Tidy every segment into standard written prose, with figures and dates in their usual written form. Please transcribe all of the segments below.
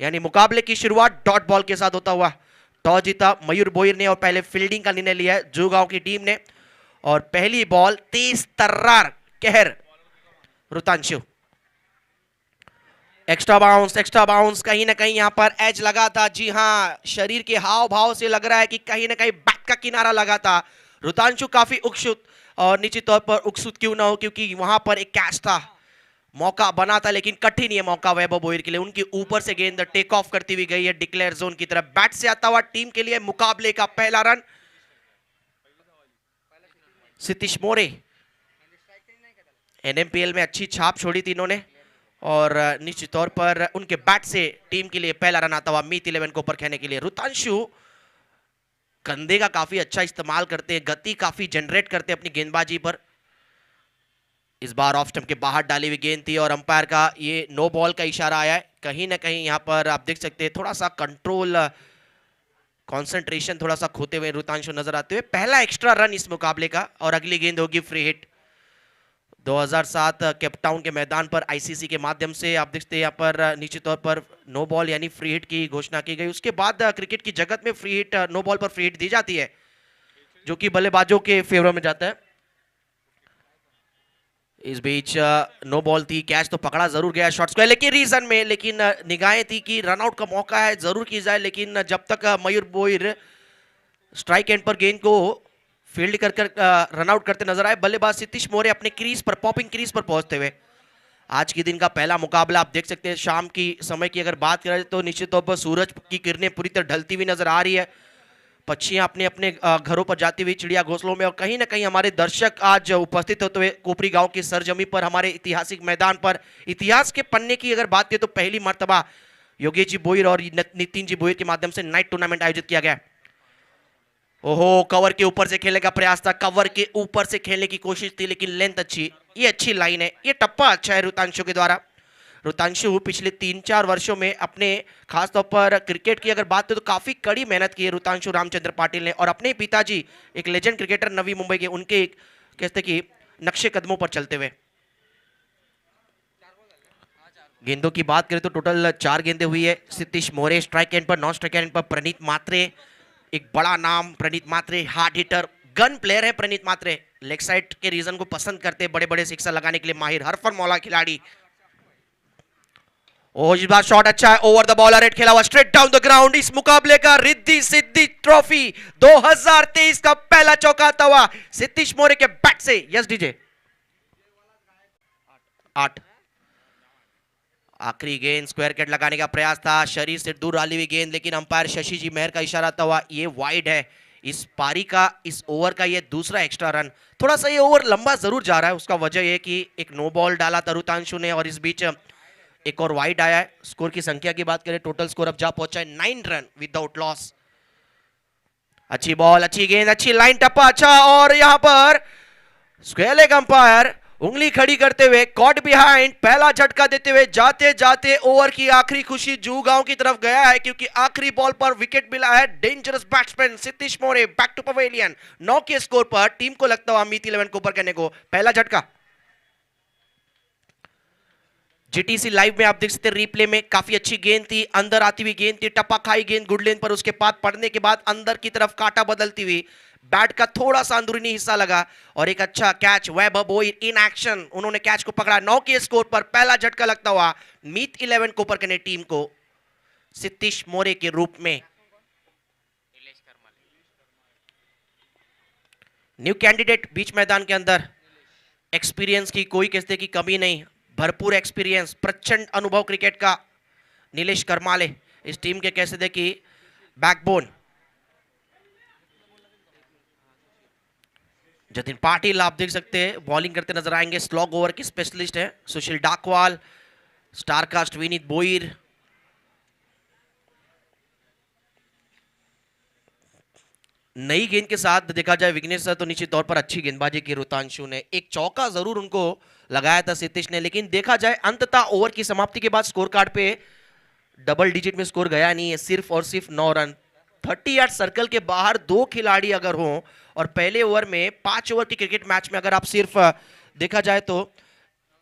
यानी मुकाबले की शुरुआत डॉट बॉल के साथ होता हुआ। टॉस जीता मयूर बोयर ने और पहले फील्डिंग का निर्णय लिया है जुगांव की टीम ने। और पहली बॉल तेज तर्रार कहर रुतांशु। एक्स्ट्रा बाउंस कहीं ना कहीं यहां पर एज लगा था। जी हां, शरीर के हाव भाव से लग रहा है कि कहीं ना कहीं बैट का किनारा लगा था। रुतांशु काफी उत्सुक, और निश्चित तौर पर उत्सुक क्यों ना हो, क्योंकि वहां पर एक कैच था, मौका बना था, लेकिन कठिन है मौका वैभव बोयर के लिए। उनके ऊपर से गेंद टेक ऑफ करती हुई गई है डिक्लेयर जोन की तरफ। बैट से आता हुआ टीम के लिए मुकाबले का पहला रन। सितीश मोरे एनएमपीएल में अच्छी छाप छोड़ी थी इन्होंने, और निश्चित तौर पर उनके बैट से टीम के लिए पहला रन आता हुआ मीत 11 को ऊपर खेलने के लिए। रुतांशु कंधे का काफी अच्छा इस्तेमाल करते हैं, गति काफी जनरेट करते हैं अपनी गेंदबाजी पर। इस बार ऑफ स्टंप के बाहर डाली हुई गेंद थी, और अंपायर का ये नो बॉल का इशारा आया है। कहीं ना कहीं यहां पर आप देख सकते हैं थोड़ा सा कंट्रोल, कंसंट्रेशन थोड़ा सा खोते हुए रुतांशु नजर आते हुए। पहला एक्स्ट्रा रन इस मुकाबले का, और अगली गेंद होगी फ्री हिट। 2007 केपटाउन के मैदान पर आईसीसी के माध्यम से आप देखते हैं यहाँ पर निश्चित तौर पर नो बॉल यानी फ्री हिट की घोषणा की गई। उसके बाद क्रिकेट की जगत में फ्री हिट, नो बॉल पर फ्री हिट दी जाती है, जो कि बल्लेबाजों के फेवर में जाता है। इस बीच नो बॉल थी, कैच तो पकड़ा जरूर गया शॉट्स को, लेकिन रीजन में, लेकिन निगाहें थी कि रनआउट का मौका है, जरूर की जाए। लेकिन जब तक मयूर बोयर स्ट्राइक एंड पर गेंद को फील्ड कर रनआउट करते नजर आए, बल्लेबाज सितीश मोरे अपने क्रीज पर, पॉपिंग क्रीज पर पहुंचते हुए। आज के दिन का पहला मुकाबला आप देख सकते हैं। शाम की समय की अगर बात करें तो निश्चित तौर पर सूरज की किरणें पूरी तरह ढलती हुई नजर आ रही है। पक्षियां अपने अपने घरों पर जाती हुई चिड़िया घोंसलों में, और कहीं ना कहीं हमारे दर्शक आज उपस्थित होते हुए कोपरी गांव की सरजमी पर, हमारे ऐतिहासिक मैदान पर। इतिहास के पन्ने की अगर बात करें तो पहली मर्तबा योगेश जी बोयर और नितिन जी बोयर के माध्यम से नाइट टूर्नामेंट आयोजित किया गया। ओहो, कवर के ऊपर से खेलने का प्रयास था, कवर के ऊपर से खेलने की कोशिश थी, लेकिन लेंथ अच्छी, ये अच्छी लाइन है, ये टप्पा अच्छा है रुतांशु के द्वारा। रुतांशु पिछले 3-4 वर्षों में अपने खासतौर पर क्रिकेट की अगर बात करें तो काफी कड़ी मेहनत की है रुतांशु रामचंद्र पाटिल ने, और अपने पिताजी एक लेजेंड क्रिकेटर नवी मुंबई के, उनके कहते कि नक्शे कदमों पर चलते हुए। गेंदों की बात करें तो टोटल 4 गेंदें हुई है। सितीश मोरे स्ट्राइक एंड पर, नॉन स्ट्राइक एंड पर प्रणीत मात्रे, एक बड़ा नाम प्रणीत मात्रे, हार्ड हिटर, गन प्लेयर है प्रणीत मात्रे। लेग साइड के रीजन को पसंद करते हैं, बड़े बड़े सिक्सर लगाने के लिए माहिर, हरफन मौला खिलाड़ी। इस बार शॉट अच्छा है, ओवर द बॉलर रेड खेला हुआ स्ट्रेट डाउन द ग्राउंड। इस मुकाबले का रिद्धि सिद्धि ट्रॉफी 2023 का पहला चौका आता हुआ सितीश मोरे के बैट से। Yes DJ 8। आखिरी गेंद स्क्वायर कट लगाने का प्रयास था, शरीर से दूर डाली हुई गेंद, लेकिन अंपायर शशि जी मेहर का इशारा आता हुआ ये वाइड है। इस पारी का, इस ओवर का ये दूसरा एक्स्ट्रा रन। थोड़ा सा ये ओवर लंबा जरूर जा रहा है, उसका वजह ये कि एक नो बॉल डाला था रुतांशु ने, और इस बीच एक और वाइड आया है। स्कोर की संख्या की बात करें, टोटल स्कोर अब जा पहुंचा है 9 रन विदाउट लॉस। अच्छी बॉल, अच्छी गेंद, अच्छी लाइन, टप्पा अच्छा, और यहां पर स्क्वायर लेग अंपायर उंगली खड़ी करते हुए कॉट बिहाइंड पहला झटका देते हुए जाते जाते ओवर की आखिरी खुशी जुगांव की तरफ गया है, क्योंकि आखिरी बॉल पर विकेट मिला है dangerous batsman Sitish More. Back to pavilion 9 के स्कोर पर टीम को लगता हुआ मीत 11 को ऊपर करने को पहला झटका। जीटीसी लाइव में आप देख सकते हैं, रिप्ले में काफी अच्छी गेंद थी, अंदर आती हुई गेंद थी, टप्पा खाई गेंद गुड लेंथ पर, उसके बाद पड़ने के बाद अंदर की तरफ कांटा बदलती हुई बैट का थोड़ा सा अंदरूनी हिस्सा लगा, और एक अच्छा catch Vaibhav Boyer in action, उन्होंने कैच को पकड़ा। 9 के स्कोर पर पहला झटका लगता हुआ मीत 11 को ऊपर करने टीम को सितीश मोरे के रूप में। न्यू कैंडिडेट बीच मैदान के अंदर, एक्सपीरियंस की कोई कहते की कमी नहीं, भरपूर एक्सपीरियंस, प्रचंड अनुभव क्रिकेट का नीलेश करमाले इस टीम के कैसे दे की बैकबोन। जतिन पाटिल आप देख सकते हैं बॉलिंग करते नजर आएंगे, स्लॉग ओवर के स्पेशलिस्ट है। सुशील डाकवाल, स्टारकास्ट विनीत बोयर, नई गेंद के साथ देखा जाए विघ्नेश सर तो निश्चित तौर पर अच्छी गेंदबाजी की रुतांशु ने, एक चौका जरूर उनको लगाया था सितीश ने, लेकिन देखा जाए अंततः ओवर की समाप्ति के बाद स्कोर कार्ड पे डबल डिजिट में स्कोर गया नहीं है, सिर्फ और सिर्फ 9 रन। 30 यार्ड सर्कल के बाहर 2 खिलाड़ी अगर हो, और पहले ओवर में 5 ओवर के क्रिकेट मैच में अगर आप सिर्फ देखा जाए तो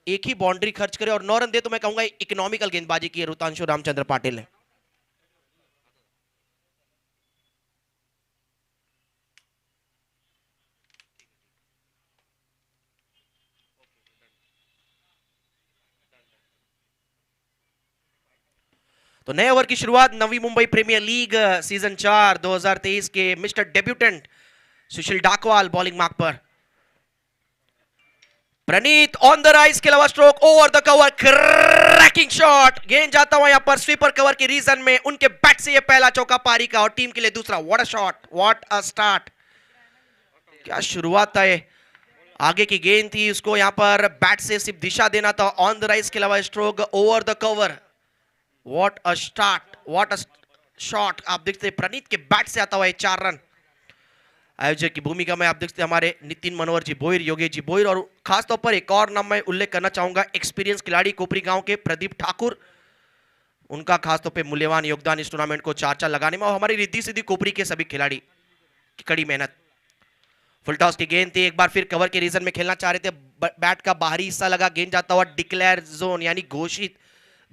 एक ही बाउंड्री खर्च करे और 9 रन दे, तो मैं कहूंगा इकोनॉमिकल गेंदबाजी की है रुतांशु रामचंद्र पाटिल ने। तो नए ओवर की शुरुआत नवी मुंबई प्रीमियर लीग सीजन 4 2023 के मिस्टर डेब्यूटेंट सुशील डाकवाल बॉलिंग मार्क पर। प्रणीत ऑन द राइज के अलावा stroke over the cover, cracking shot, गेंद जाता हुआ यहां पर स्वीपर कवर के रीजन में, उनके बैट से यह पहला चौका पारी का और टीम के लिए दूसरा। What a shot, what a start, क्या शुरुआत है। आगे की गेंद थी, उसको यहां पर बैट से सिर्फ दिशा देना था। ऑन द राइज के अलावा stroke over the cover, what a start, what a shot. आप देखते हैं प्रणीत के बैट से आता हुआ 4 रन। आयोजक की भूमिका में आप देखते हैं हमारे नितिन मनोहर जी बोहिर, योगेश जी बोहिर, और खासतौर पर एक और नाम मैं उल्लेख करना चाहूंगा, एक्सपीरियंस खिलाड़ी कोपरी गांव के प्रदीप ठाकुर। उनका खासतौर पे मूल्यवान योगदान इस टूर्नामेंट को चार लगाने में, और हमारी रिद्धि सिद्धि कोपरी के सभी खिलाड़ी की कड़ी मेहनत। फुल टॉस की गेंद थी, एक बार फिर कवर के रीजन में खेलना चाह रहे थे, बैट का बाहरी हिस्सा लगा, गेंद जाता हुआ डिक्लेयर जोन यानी घोषित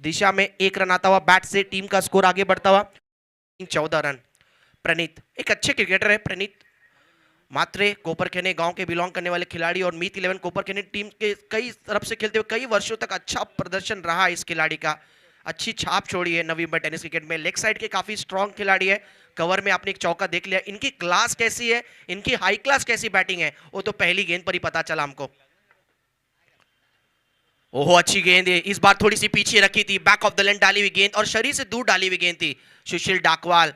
दिशा में, 1 रन आता हुआ बैट से, टीम का स्कोर आगे बढ़ता हुआ 14 रन। प्रणीत एक अच्छे क्रिकेटर है। प्रणीत मात्रे कोपरखेने गांव के बिलोंग करने वाले खिलाड़ी और मीत 11 कोपरखेने टीम के कई तरफ से खेलते हुए कई वर्षों तक अच्छा प्रदर्शन रहा इस खिलाड़ी का, अच्छी छाप छोड़ी है नवी मुंबई टेनिस क्रिकेट में। लेग साइड के काफी स्ट्रॉन्ग खिलाड़ी है। कवर में आपने एक चौका देख लिया, इनकी क्लास कैसी है, इनकी हाई क्लास कैसी बैटिंग है, वो तो पहली गेंद पर ही पता चला हमको। ओहो अच्छी गेंद है, इस बार थोड़ी सी पीछे रखी थी, बैक ऑफ द लेंथ डाली हुई गेंद और शरीर से दूर डाली हुई गेंद थी। सुशील डाकवाल,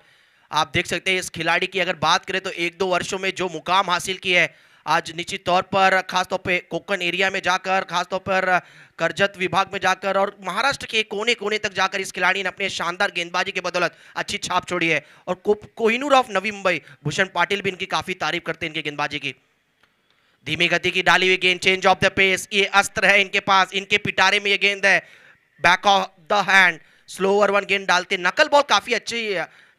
आप देख सकते हैं इस खिलाड़ी की अगर बात करें तो 1-2 वर्षों में जो मुकाम हासिल किया है, आज निश्चित तौर पर खासतौर पे कोकण एरिया में जाकर, खासतौर पर करजत विभाग में जाकर और महाराष्ट्र के कोने कोने तक जाकर इस खिलाड़ी ने अपने शानदार गेंदबाजी के बदौलत अच्छी छाप छोड़ी है। और कोहिनूर ऑफ नवी मुंबई भूषण पाटिल भी इनकी काफी तारीफ करते हैं इनकी गेंदबाजी की। धीमी गति की डाली हुई गेंद, चेंज ऑफ द पेस, ये अस्त्र है इनके पास, इनके पिटारे में ये गेंद है, back of the hand, slow over 1 गेंद डालते, नकल बॉल काफी अच्छी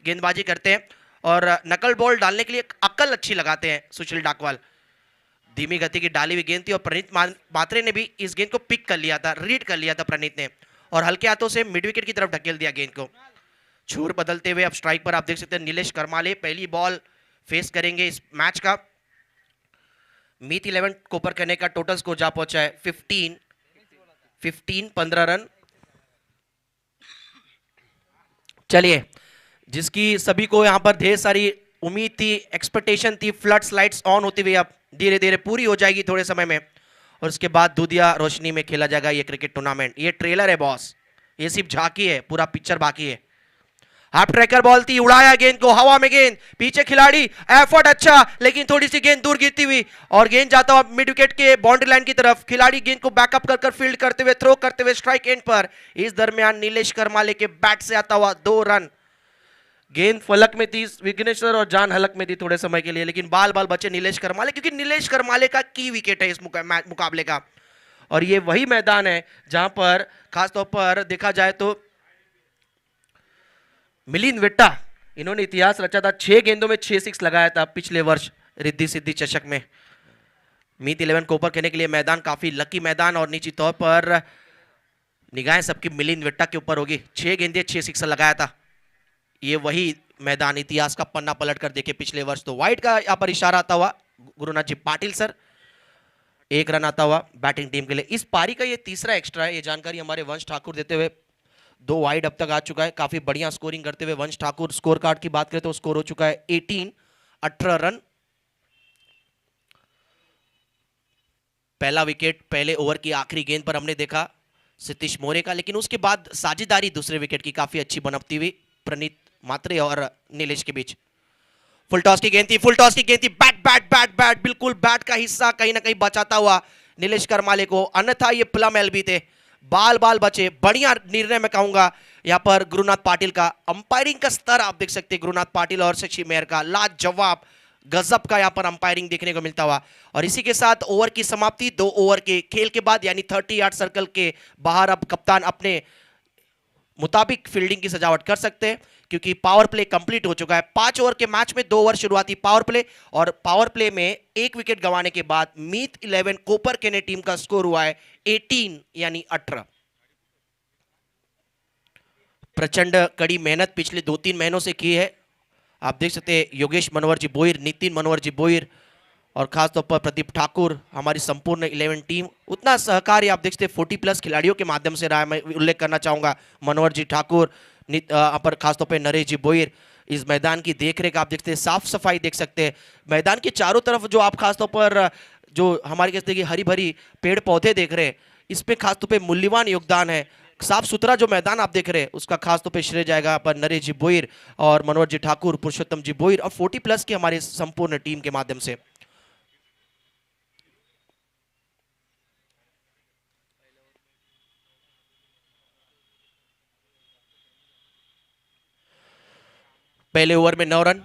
गेंदबाजी करते हैं और नकल बॉल डालने के लिए अकल अच्छी लगाते हैं सुशील डाकवाल। धीमी गति की डाली हुई गेंद थी और प्रणीत मात्रे ने भी इस गेंद को पिक कर लिया था, रीड कर लिया था प्रणीत ने, और हल्के हाथों से मिड विकेट की तरफ ढकेल दिया गेंद को। छोर बदलते हुए अब स्ट्राइक पर आप देख सकते हैं नीलेश करमाले पहली बॉल फेस करेंगे इस मैच का। मीत 11 कोपर करने का टोटल स्कोर जा पहुंचा है 15 रन। चलिए, जिसकी सभी को यहां पर ढेर सारी उम्मीद थी, एक्सपेक्टेशन थी, फ्लड्स लाइट्स ऑन होती हुई अब धीरे धीरे पूरी हो जाएगी थोड़े समय में, और उसके बाद दूधिया रोशनी में खेला जाएगा ये क्रिकेट टूर्नामेंट। ये ट्रेलर है बॉस, ये सिर्फ झांकी है, पूरा पिक्चर बाकी है। हाफ ट्रैकर बॉल थी, उड़ाया गेंद को, हवा में गेंद, पीछे खिलाड़ी, एफर्ट अच्छा, लेकिन थोड़ी सी गेंद दूर गिरती हुई और गेंद जाता हुआ मिड विकेट के बाउंड्री लाइन की तरफ। खिलाड़ी गेंद को बैकअप कर फील्ड करते हुए, थ्रो करते हुए स्ट्राइक एंड पर। इस दरमियान नीलेश करमाले के बैट से आता हुआ 2 रन। गेंद फलक में थी विघ्नेश्वर और जान हलक में थी थोड़े समय के लिए, लेकिन बाल बाल बचे नीलेश करमाले, क्योंकि नीलेश करमाले का की विकेट है इस मुकाबले का। और ये वही मैदान है जहां पर खासतौर पर देखा जाए तो मिलिंद वेट्टा, इन्होंने इतिहास रचा था, 6 गेंदों में 6 6 लगाया था पिछले वर्ष रिद्धि सिद्धि चषक में। मीत 11 कोपर कहने के लिए मैदान काफी लकी मैदान, और निश्चित तौर पर निगाहें सबकी मिलिंद वेट्टा के ऊपर होगी। 6 गेंदे 6 6 लगाया था, ये वही मैदान, इतिहास का पन्ना पलट कर देखे पिछले वर्ष। तो वाइड का यहां पर इशारा आता हुआ गुरुनाथ जी पाटिल सर, 1 रन आता हुआ बैटिंग टीम के लिए। इस पारी का ये तीसरा एक्स्ट्रा है, ये जानकारी हमारे वंश ठाकुर देते हुए। 2 वाइड अब तक आ चुका है, काफी बढ़िया स्कोरिंग करते हुए वंश ठाकुर। स्कोर कार्ड की बात करें तो स्कोर हो चुका है 18 रन। पहला विकेट पहले ओवर की आखिरी गेंद पर हमने देखा सतीश मोरे का, लेकिन उसके बाद साझेदारी दूसरे विकेट की काफी अच्छी बनती हुई प्रणीत मात्रे और नीलेश के बीच। फुल टॉस की गेंद थी, फुल टॉस की गेंद थी, बैट बैट बैट बैट, बिल्कुल बैट का हिस्सा कहीं ना कहीं बचाता हुआ नीलेश करमाले को, अन्यथा ये प्लम एलबी थे, बाल बाल बचे। बढ़िया निर्णय मैं कहूंगा यहां पर गुरुनाथ पाटिल का, अंपायरिंग का स्तर आप देख सकते हैं गुरुनाथ पाटिल और शशि मेहर का, लाजवाब गजब का यहां पर अंपायरिंग देखने को मिलता हुआ। और इसी के साथ ओवर की समाप्ति, 2 ओवर के खेल के बाद, यानी 30 यार्ड सर्कल के बाहर अब कप्तान अपने मुताबिक फील्डिंग की सजावट कर सकते हैं, क्योंकि पावर प्ले कंप्लीट हो चुका है। 5 ओवर के मैच में 2 ओवर शुरुआती पावर प्ले, और पावर प्ले में 1 विकेट गंवाने के बाद मीत 11 कोपर केने टीम का स्कोर हुआ है 18 यानी 18। प्रचंड कड़ी मेहनत पिछले 2-3 महीनों से की है, आप देख सकते हैं योगेश मनोहर जी बोहिर, नितिन मनोहर जी बोहिर और खासतौर पर प्रदीप ठाकुर, हमारी संपूर्ण 11 टीम। उतना सहकार्य आप देखते 40+ खिलाड़ियों के माध्यम से रहा है। मैं उल्लेख करना चाहूंगा मनोहर जी ठाकुर, पर खासतौर पे नरेश जी बोयर इस मैदान की देखरेख आप देखते हैं, साफ सफाई देख सकते हैं मैदान के चारों तरफ, जो आप खासतौर पर जो हमारे कहते हैं कि हरी भरी पेड़ पौधे देख रहे हैं, इस पे खासतौर पे मूल्यवान योगदान है। साफ सुथरा जो मैदान आप देख रहे हैं उसका खासतौर पे श्रेय जाएगा पर नरेश जी बोयर और मनोहर जी ठाकुर, पुरुषोत्तम जी बोयर और 40+ की हमारी संपूर्ण टीम के माध्यम से। पहले ओवर में 9 रन,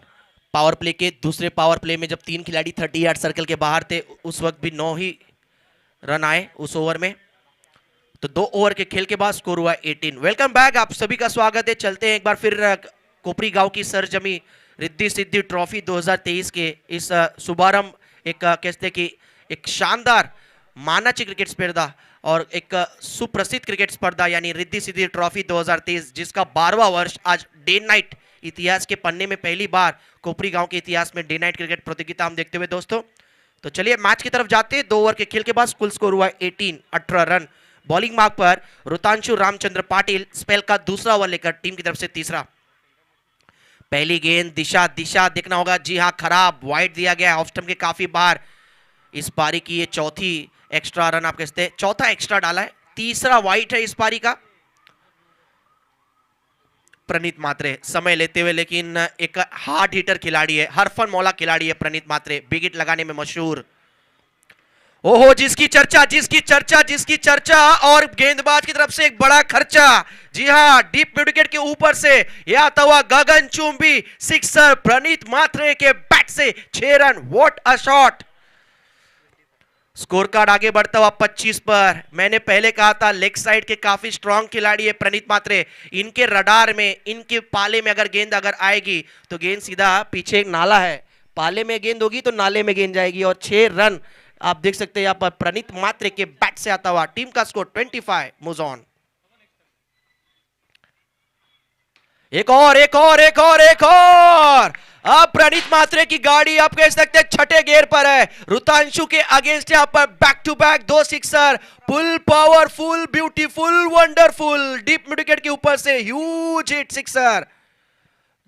पावर प्ले के दूसरे पावर प्ले में जब 3 खिलाड़ी 30 यार्ड सर्कल के बाहर थे उस वक्त भी 9 ही रन आए उस ओवर में। तो 2 ओवर के खेल के बाद स्कोर हुआ 18। वेलकम बैक, आप सभी का स्वागत है। चलते हैं एक बार फिर कोपरी गांव की सरजमी रिद्धि सिद्धि ट्रॉफी 2023 के इस शुभारंभ, एक कहते कि एक शानदार मानाची क्रिकेट स्पर्धा और एक सुप्रसिद्ध क्रिकेट स्पर्धा यानी रिद्धि सिद्धि ट्रॉफी 2023 जिसका 12वां वर्ष आज डे नाइट इतिहास के पन्ने में पहली बार कोपरी गांव के इतिहास में डे नाइट क्रिकेट प्रतियोगिता हम देखते हुए दोस्तों। तो चलिए मैच की तरफ जाते हैं। 2 ओवर के खेल के बाद कुल स्कोर हुआ 18 रन। बॉलिंग मार्क पर रुतांशु रामचंद्र पाटिल, स्पेल का दूसरा ओवर लेकर टीम की तरफ से तीसरा। पहली गेंद दिशा देखना होगा, जी हाँ खराब, वाइड दिया गया ऑफ स्टंप के काफी बाहर। इस पारी की ये चौथी एक्स्ट्रा रन आप कहते हैं, चौथा एक्स्ट्रा डाला है, तीसरा वाइड है इस पारी का। प्रणीत मात्रे समय लेते हुए, लेकिन एक हार्ड हिटर खिलाड़ी है, हरफन मौला खिलाड़ी है प्रणीत मात्रे, बिग हिट लगाने में मशहूर। ओहो जिसकी चर्चा और गेंदबाज की तरफ से एक बड़ा खर्चा, जी हाँ डीप मिड विकेट के ऊपर से यह आता हुआ गगनचुंबी सिक्सर प्रणीत मात्रे के बैट से 6 run. What a shot. Score card आगे बढ़ता हुआ 25 पर। मैंने पहले कहा था लेग साइड के काफी स्ट्रांग खिलाड़ी है प्रणीत मात्रे, इनके रडार में, इनके पाले में अगर गेंद आएगी तो गेंद सीधा पीछे एक नाला है, पाले में गेंद होगी तो नाले में गेंद जाएगी। और 6 रन आप देख सकते हैं यहां पर प्रणीत मात्रे के बैट से आता हुआ। टीम का स्कोर 25 मूव्स ऑन। एक और अब प्रणीत मात्रे की गाड़ी आप कह सकते हैं छठे गेयर पर है। रुतांशु के अगेंस्ट यहां पर back to back 2 sixer, full powerful, beautiful, wonderful, deep mid wicket के ऊपर से ह्यूज हिट सिक्सर।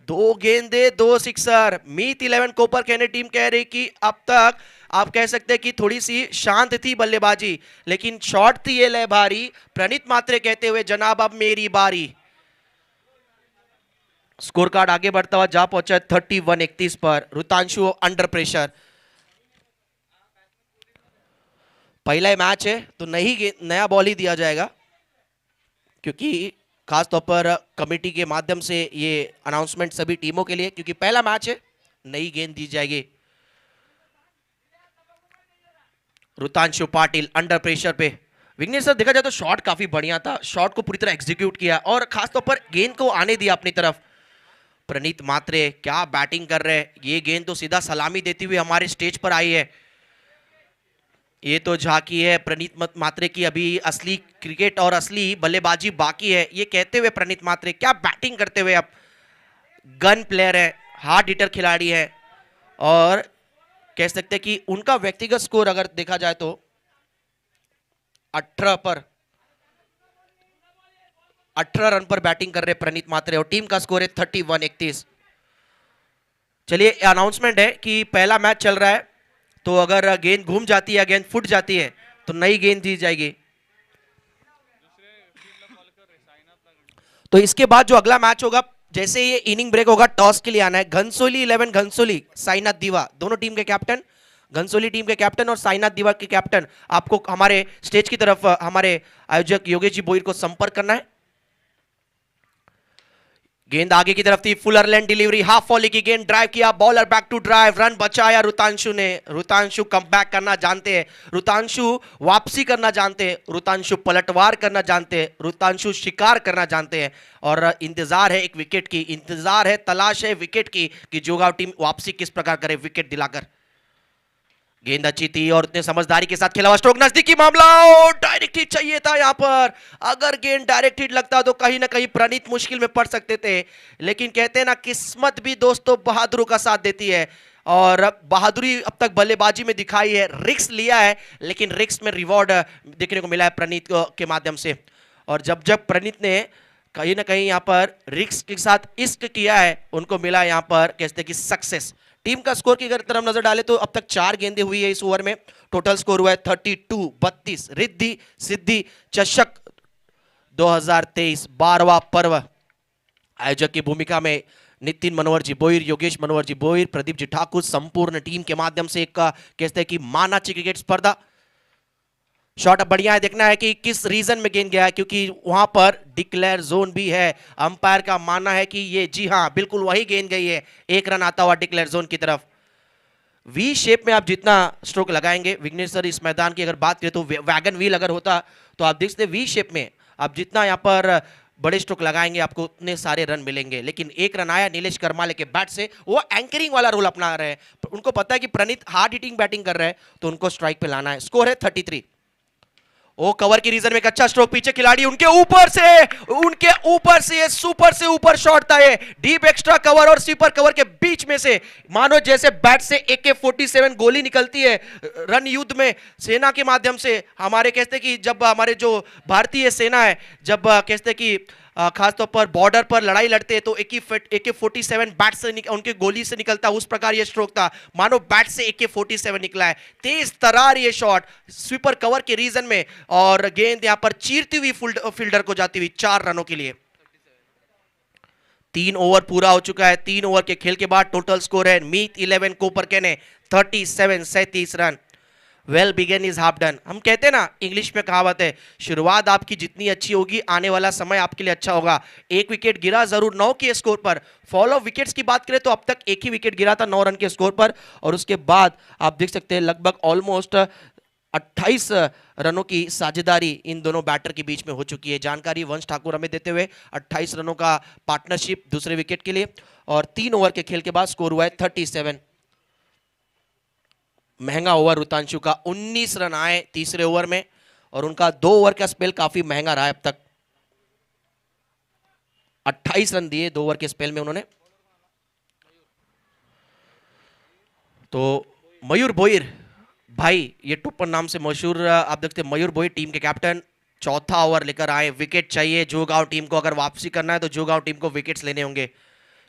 2 गेंदे 2 सिक्सर। मीत 11 कोपर कहने टीम कह रही कि अब तक आप कह सकते हैं कि थोड़ी सी शांत थी बल्लेबाजी, लेकिन शॉट थी ये लय भारी। प्रणीत मात्रे कहते हुए जनाब अब मेरी बारी। स्कोर कार्ड आगे बढ़ता हुआ जा पहुंचा 31-31 पर। रुतांशु अंडर प्रेशर। पहला मैच है तो नया बॉल ही दिया जाएगा, क्योंकि खासतौर पर कमेटी के माध्यम से ये अनाउंसमेंट सभी टीमों के लिए, क्योंकि पहला मैच है, नई गेंद दी जाएगी। रुतांशु पाटिल अंडर प्रेशर पे। विघ्नेश सर देखा जाए तो शॉट काफी बढ़िया था, शॉट को पूरी तरह एग्जीक्यूट किया और खासतौर पर गेंद को आने दिया अपनी तरफ। प्रणीत मात्रे क्या बैटिंग कर रहे हैं, ये गेंद तो सीधा सलामी देती हुई हमारे स्टेज पर आई है। ये तो झांकी है प्रणीत मात्रे की, अभी असली क्रिकेट और असली बल्लेबाजी बाकी है। ये कहते हुए प्रणीत मात्रे क्या बैटिंग करते हुए, अब गन प्लेयर है, हार्ड हिटर खिलाड़ी है और कह सकते हैं कि उनका व्यक्तिगत स्कोर अगर देखा जाए तो 18 रन पर बैटिंग कर रहे प्रणीत मात्रे और टीम का स्कोर है 31-31। चलिए अनाउंसमेंट है कि पहला मैच चल रहा है, तो अगर गेंद घूम जाती है, गेंद फुट जाती है तो नई गेंद दी जाएगी। तो इसके बाद जो अगला मैच होगा, जैसे ये इनिंग ब्रेक होगा, टॉस के लिए आना है। घनसोली 11 घनसोली, साईनाथ दीवा दोनों टीम के कैप्टन, घनसोली टीम के कैप्टन और साईनाथ दीवा के कैप्टन, आपको हमारे स्टेज की तरफ हमारे आयोजक योगेश जी बोयर को संपर्क करना है। गेंद आगे की तरफ थी, fuller land delivery, half volley की गेंद, ड्राइव किया, bowler back to drive, run बचाया रुतांशु ने। रुतांशु कमबैक करना जानते हैं, रुतांशु वापसी करना जानते हैं, रुतांशु पलटवार करना जानते हैं, रुतांशु शिकार करना जानते हैं और इंतजार है एक विकेट की, इंतजार है, तलाश है विकेट की कि जोगांव टीम वापसी किस प्रकार करे विकेट दिलाकर। गेंद अच्छी थी और उतने समझदारी के साथ खेला हुआ, स्ट्रोक नजदीकी मामला, डायरेक्ट हिट चाहिए था यहां पर। अगर गेंद डायरेक्ट हिट लगता तो कहीं ना कहीं प्रणीत मुश्किल में पड़ सकते थे, लेकिन कहते हैं ना किस्मत भी दोस्तों बहादुरों का साथ देती है और बहादुरी अब तक बल्लेबाजी में दिखाई है। रिस्क लिया है लेकिन रिस्क में रिवॉर्ड देखने को मिला है प्रणीत के माध्यम से। और जब प्रणीत ने कहीं ना कहीं यहाँ पर रिस्क के साथ इश्क किया है, उनको मिला यहाँ पर कहते कि सक्सेस। टीम का स्कोर की अगर तरफ नजर डाले तो अब तक 4 गेंदें हुई है इस ओवर में। टोटल स्कोर हुआ है 32-32। रिद्धि सिद्धि चषक 2023 12वां पर्व। आयोजक की भूमिका में नितिन मनोहर जी बोईर, योगेश मनोहर जी बोईर, प्रदीप जी ठाकुर, संपूर्ण टीम के माध्यम से एक कहते हैं कि मानाची क्रिकेट स्पर्धा। शॉट अब बढ़िया है, देखना है कि किस रीजन में गेंद गया है, क्योंकि वहां पर डिक्लेयर जोन भी है। अंपायर का मानना है कि ये जी हां बिल्कुल वही गेंद गई है, एक रन आता हुआ डिक्लेयर जोन की तरफ। वी शेप में आप जितना स्ट्रोक लगाएंगे, विघ्नेश सर इस मैदान की अगर बात करें तो वैगन व्हील अगर होता तो आप देख सकते वी शेप में आप जितना यहाँ पर बड़े स्ट्रोक लगाएंगे आपको उतने सारे रन मिलेंगे। लेकिन एक रन आया नीलेश करमाले के बैट से, वो एंकरिंग वाला रोल अपना रहे हैं। उनको पता है कि प्रणीत हार्ड हिटिंग बैटिंग कर रहे हैं तो उनको स्ट्राइक पे लाना है। स्कोर है 33। ओ कवर की रीजन में एक अच्छा स्ट्रोक, पीछे खिलाड़ी उनके ऊपर से ये सुपर से ऊपर शॉट था, ये डीप एक्स्ट्रा कवर और स्वीपर कवर के बीच में से मानो जैसे बैट से AK-47 गोली निकलती है रन युद्ध में सेना के माध्यम से। हमारे कहते कि जब हमारे जो भारतीय सेना है जब कहते कि खासतौर पर बॉर्डर पर लड़ाई लड़ते हैं तो AK-47 बैट से उनके गोली से निकलता, उस प्रकार ये स्ट्रोक था, मानो बैट से AK-47 निकला है। तेज तरार ये शॉट स्वीपर कवर के रीजन में और गेंद यहां पर चीरती हुई फील्डर को जाती हुई 4 रनों के लिए। 3 ओवर पूरा हो चुका है। 3 ओवर के खेल के बाद टोटल स्कोर है मीत 11 कोपरके ने 37 run. Well begun is half done. हम कहते हैं ना इंग्लिश में कहावत है, शुरुआत आपकी जितनी अच्छी होगी आने वाला समय आपके लिए अच्छा होगा। एक विकेट गिरा जरूर 9 के स्कोर पर। फॉलो विकेट्स की बात करें तो अब तक एक ही विकेट गिरा था 9 रन के स्कोर पर, और उसके बाद आप देख सकते हैं लगभग ऑलमोस्ट 28 रनों की साझेदारी इन दोनों बैटर के बीच में हो चुकी है। जानकारी वंश ठाकुर हमें देते हुए 28 रनों का पार्टनरशिप दूसरे विकेट के लिए, और 3 ओवर के खेल के बाद स्कोर हुआ है 37। महंगा ओवर रुतांशु का, 19 रन आए तीसरे ओवर में, और उनका 2 ओवर का स्पेल काफी महंगा रहा है अब तक। 28 रन दिए 2 ओवर के स्पेल में उन्होंने। तो मयूर बोईर भाई, ये टुप्पन नाम से मशहूर आप देखते हैं, मयूर बोईर टीम के कैप्टन, चौथा ओवर लेकर आए। विकेट चाहिए जोगांव टीम को, अगर वापसी करना है तो जोगांव टीम को विकेट्स लेने होंगे,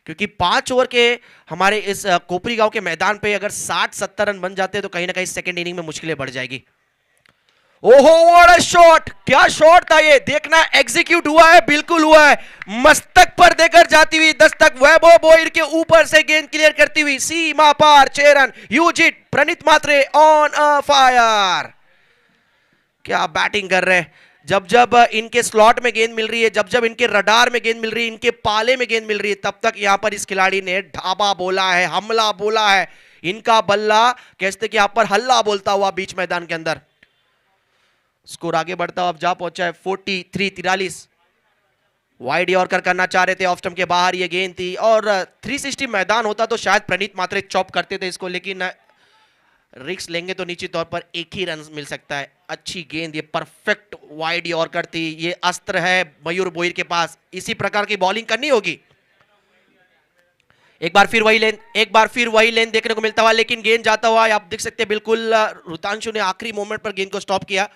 क्योंकि 5 ओवर के हमारे इस कोपरी गांव के मैदान पे अगर 60-70 रन बन जाते हैं तो कहीं ना कहीं सेकंड इनिंग में मुश्किलें बढ़ जाएगी। ओहो व्हाट अ शॉट, क्या शॉट था ये, देखना एग्जीक्यूट हुआ है, बिल्कुल हुआ है। मस्तक पर देकर जाती हुई दस्तक वैभव बोईर के ऊपर से गेंद क्लियर करती हुई सीमा पार 6 रन। यूजिट Pranit Matre on a fire. क्या बैटिंग कर रहे हैं, जब जब इनके स्लॉट में गेंद मिल रही है, जब जब इनके रडार में गेंद मिल रही है, इनके पाले में गेंद मिल रही है, तब तक यहां पर इस खिलाड़ी ने ढाबा बोला है, हमला बोला है। इनका बल्ला कहते कि यहां पर हल्ला बोलता हुआ बीच मैदान के अंदर। स्कोर आगे बढ़ता हुआ अब जा पहुंचा है 43 वाइड यॉर्कर करना चाह रहे थे, ऑफ स्टंप के बाहर ये गेंद थी, और 360 मैदान होता तो शायद प्रणीत मात्रे चॉप करते थे इसको, लेकिन रिक्स लेंगे तो निश्चित तौर पर एक ही रन मिल सकता है। अच्छी गेंद, ये परफेक्ट वाइड यॉर्कर थी, ये अस्त्र है मयूर बोईर के पास, इसी प्रकार की बॉलिंग करनी होगी। एक बार फिर वही लेन देखने को मिलता हुआ, लेकिन गेंद जाता हुआ आप देख सकते हैं बिल्कुल रुतांशु ने आखिरी मोमेंट पर गेंद को स्टॉप किया।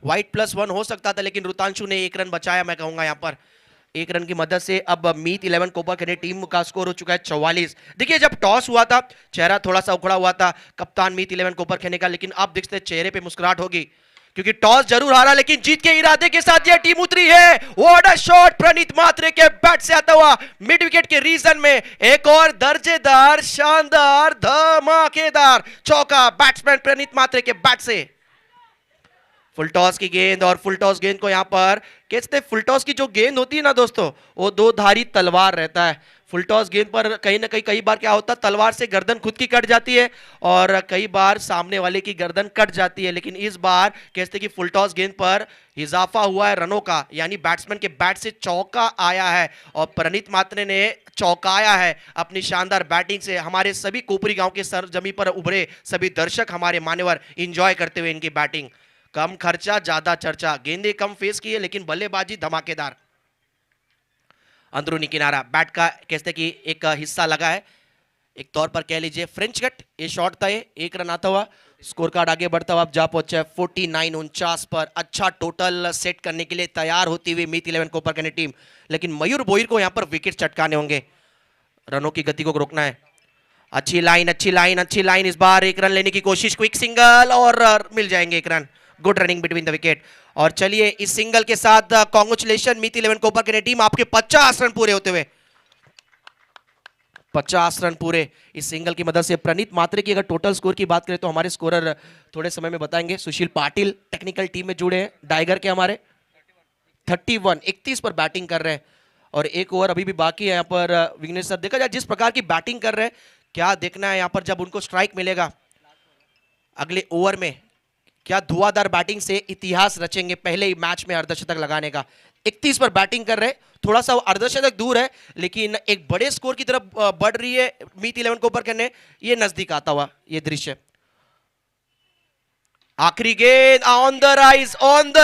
वाइट +1 हो सकता था, लेकिन रुतांशु ने 1 रन बचाया, मैं कहूंगा यहां पर 1 रन की मदद से। अब मीत 11 कोपरके टीम का स्कोर हो चुका है 44। देखिए जब टॉस हुआ था चेहरा थोड़ा सा उखड़ा हुआ था कप्तान मीत 11 कोपरके का, लेकिन अब देखते चेहरे पे मुस्कुराहट होगी, क्योंकि टॉस जरूर हारा लेकिन जीत के इरादे के साथ यह टीम उतरी है। व्हाट अ शॉट प्रणीत मात्रे के बैट से आता हुआ मिड विकेट के रीजन में, एक और दर्जेदार शानदार धमाकेदार चौका बैट्समैन प्रणीत मात्रे के बैट से। फुल टॉस की गेंद, और फुल टॉस गेंद को यहां पर कहते फुल टॉस की जो गेंद होती है ना दोस्तों, वो 2 धारी तलवार रहता है। फुल टॉस गेंद पर कहीं ना कई बार क्या होता है, तलवार से गर्दन खुद की कट जाती है और कई बार सामने वाले की गर्दन कट जाती है, लेकिन इस बार कहते कि फुल टॉस गेंद पर इजाफा हुआ है रनों का, यानी बैट्समैन के बैट से चौका आया है और प्रणीत मात्रे ने चौकाया है अपनी शानदार बैटिंग से। हमारे सभी कोपरी गांव के सरजमी पर उभरे सभी दर्शक, हमारे मान्यवर एंजॉय करते हुए इनकी बैटिंग। कम खर्चा ज्यादा चर्चा, गेंदे कम फेस की है लेकिन बल्लेबाजी धमाकेदार। अंदरूनी किनारा बैट का कहते कि एक हिस्सा लगा है, एक तौर पर कह लीजिए फ्रेंच कट, ये शॉट था, ये 1 रन आता हुआ। स्कोर कार्ड आगे बढ़ता हुआ आप जा पहुंचा है 49-49 पर। अच्छा टोटल सेट करने के लिए तैयार होती हुई मीत 11 कोपरखैनी टीम, लेकिन मयूर बोईर को यहां पर विकेट चटकाने होंगे, रनों की गति को रोकना है। अच्छी लाइन, अच्छी लाइन, अच्छी लाइन, इस बार एक रन लेने की कोशिश, क्विक सिंगल और मिल जाएंगे एक run. Good running between the wicket. और चलिए इस सिंगल के साथ कांग्रेचुलेशन मीत 11 कोपरखैनी टीम, आपके 50 रन पूरे होते हुए, 50 रन पूरे इस सिंगल की मदद से। प्रणीत मात्रे की अगर टोटल स्कोर की बात करें तो हमारे स्कोरर थोड़े समय में बताएंगे। सुशील पाटिल टेक्निकल टीम में जुड़े हैं डाइगर के, हमारे 31 पर बैटिंग कर रहे हैं और एक ओवर अभी भी बाकी है यहाँ पर। विघ्नेश सर, देखा जाए जिस प्रकार की बैटिंग कर रहे हैं, क्या देखना है यहाँ पर जब उनको स्ट्राइक मिलेगा अगले ओवर में, क्या धुआंधार बैटिंग से इतिहास रचेंगे पहले ही मैच में अर्धशतक लगाने का। 31 पर बैटिंग कर रहे, थोड़ा सा अर्धशतक दूर है, लेकिन एक बड़े स्कोर की तरफ बढ़ रही है मीत 11 को ऊपर करने, ये नजदीक आता हुआ ये दृश्य। आखिरी गेंद ऑन द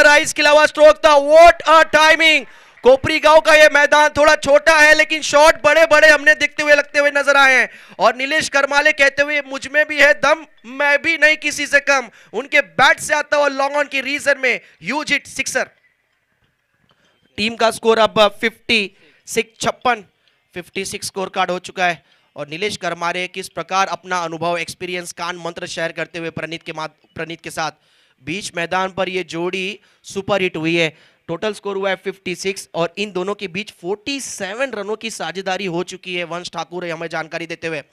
राइज खिला हुआ स्ट्रोक था। What a timing. कोपरी गांव का ये मैदान थोड़ा छोटा है, लेकिन शॉट बड़े बड़े हमने दिखते हुए लगते हुए नजर आए हैं। और नीलेश करमाले कहते हुए मुझ में भी है दम, मैं भी नहीं किसी से कम। उनके बैट से आता हुआ लॉन्ग ऑन की रीजन में ह्यूज हिट सिक्सर। टीम का स्कोर अब 56 स्कोर कार्ड हो चुका है। और नीलेश करमारे किस प्रकार अपना अनुभव, एक्सपीरियंस, कान मंत्र शेयर करते हुए प्रणीत के साथ बीच मैदान पर ये जोड़ी सुपर हिट हुई है। टोटल स्कोर हुआ है 56 और इन दोनों के बीच 47 रनों की साझेदारी हो चुकी है। वंश ठाकुर हमें जानकारी देते हुए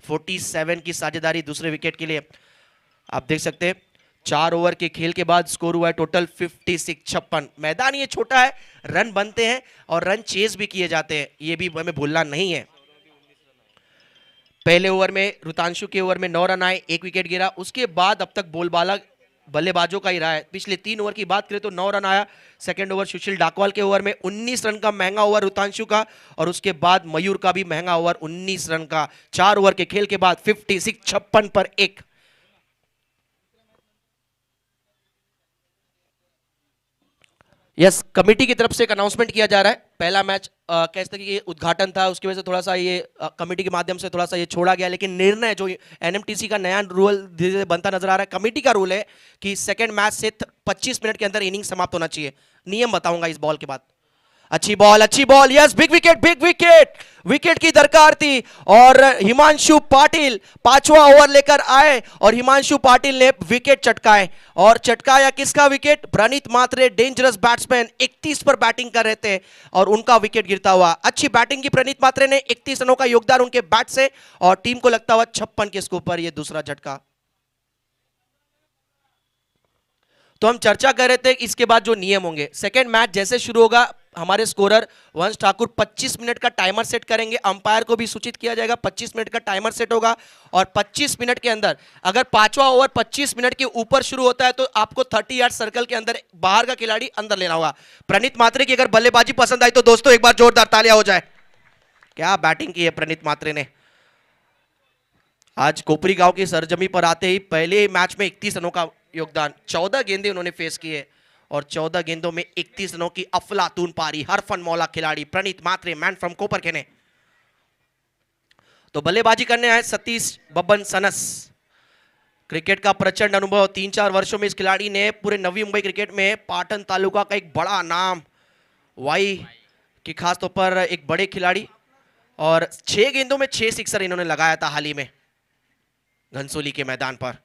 47 की साझेदारी दूसरे विकेट के लिए। आप देख सकते हैं 4 ओवर के खेल के बाद स्कोर हुआ है टोटल 56। मैदान ये छोटा है, रन बनते हैं और रन चेज भी किए जाते हैं, ये भी हमें भूलना नहीं है। पहले ओवर में ऋतांशु के ओवर में 9 रन आए, 1 विकेट गिरा। उसके बाद अब तक बोलबाला बल्लेबाजों का ही रहा है। पिछले 3 ओवर की बात करें तो 9 रन आया। सेकंड ओवर सुशील डाकवाल के ओवर में 19 रन का महंगा ओवर ऋतांशु का, और उसके बाद मयूर का भी महंगा ओवर 19 रन का। 4 ओवर के खेल के बाद 56 पर 1। यस, कमेटी की तरफ से एक अनाउंसमेंट किया जा रहा है। पहला मैच कैसे कि उद्घाटन था, उसकी वजह से थोड़ा सा ये कमेटी के माध्यम से थोड़ा सा ये छोड़ा गया, लेकिन निर्णय जो एनएमटीसी का नया रूल धीरे धीरे बनता नजर आ रहा है। कमेटी का रूल है कि सेकंड मैच से 25 मिनट के अंदर इनिंग समाप्त होना चाहिए। नियम बताऊंगा इस बॉल के बाद। अच्छी ball, yes, big wicket wicket की दरकार थी। और हिमांशु पाटिल 5वां ओवर लेकर आए और हिमांशु पाटिल ने विकेट चटकाए। और चटकाया किसका विकेट? प्रणीत मात्रे, डेंजरस बैट्समैन, 31 पर बैटिंग कर रहे थे और उनका विकेट गिरता हुआ। अच्छी बैटिंग की प्रणीत मात्रे ने, 31 रनों का योगदान उनके बैट से, और टीम को लगता हुआ 56 के स्कोर पर यह दूसरा झटका। तो हम चर्चा कर रहे थे इसके बाद जो नियम होंगे। सेकेंड मैच जैसे शुरू होगा, हमारे स्कोरर वंश ठाकुर 25 मिनट का टाइमर सेट करेंगे। अंपायर को भी सूचित किया जाएगा, 25 मिनट का टाइमर सेट होगा। और 25 मिनट के अंदर अगर 5वां ओवर 25 मिनट के ऊपर शुरू होता है तो आपको 30 यार्ड सर्कल के अंदर बाहर का खिलाड़ी अंदर लेना होगा। प्रणीत मात्रे की अगर बल्लेबाजी पसंद आई तो दोस्तों एक बार जोरदार तालियां हो जाए। क्या बैटिंग की है प्रणीत मात्रे ने। आज कोपरी गांव की सरजमी पर आते ही पहले मैच में 31 रनों का योगदान, 14 गेंदें उन्होंने फेस की है और 14 गेंदों में 31 रनों की अफलातून पारी। हरफन मौला खिलाड़ी प्रणीत मात्रे, मैन फ्रॉम कोपरखैनी। तो बल्लेबाजी करने आए सतीश बब्बन सनस। क्रिकेट का प्रचंड अनुभव, 3-4 वर्षों में इस खिलाड़ी ने पूरे नवी मुंबई क्रिकेट में पाटन तालुका का एक बड़ा नाम, वाई की खास तौर पर एक बड़े खिलाड़ी। और 6 गेंदों में 6 सिक्सर इन्होंने लगाया था हाल ही में घनसोली के मैदान पर।